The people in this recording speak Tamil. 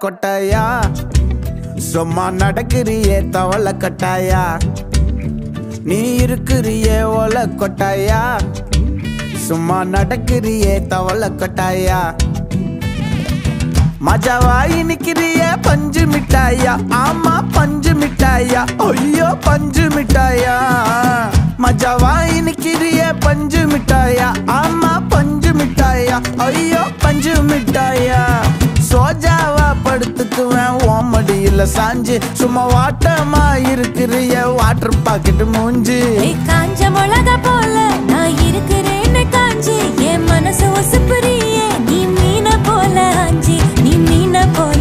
கொட்டாயா சும்மா நடக்கிறியே தவள கட்டாயா நீ இருக்கிறியே ஓல கொட்டாயா சும்மா நடக்கிறியே தவள கொட்டாயா மஜாவாயி நிக்கிறியே பஞ்சு மிட்டாயா ஆமா பஞ்சு மிட்டாயா ஐயோ பஞ்சு மிட்டாயா மஜாவாயி நிக்கிறியே பஞ்சு மிட்டாயா ஆமா பஞ்சு மிட்டாயா ஐயோ பஞ்சு மிட்டாயா சோஜாவா படுத்துக்குவேன் ஓமடியில சாஞ்சு சும்மா வாட்டமா இருக்கிறிய வாட்டர் பாக்கெட் மூஞ்சி காஞ்ச மிளகா போல நான் இருக்கிறேன்னு காஞ்சி என் மனசு ஒசுப்புறியே நீ மீன போல ஆஞ்சி நீ மீன போல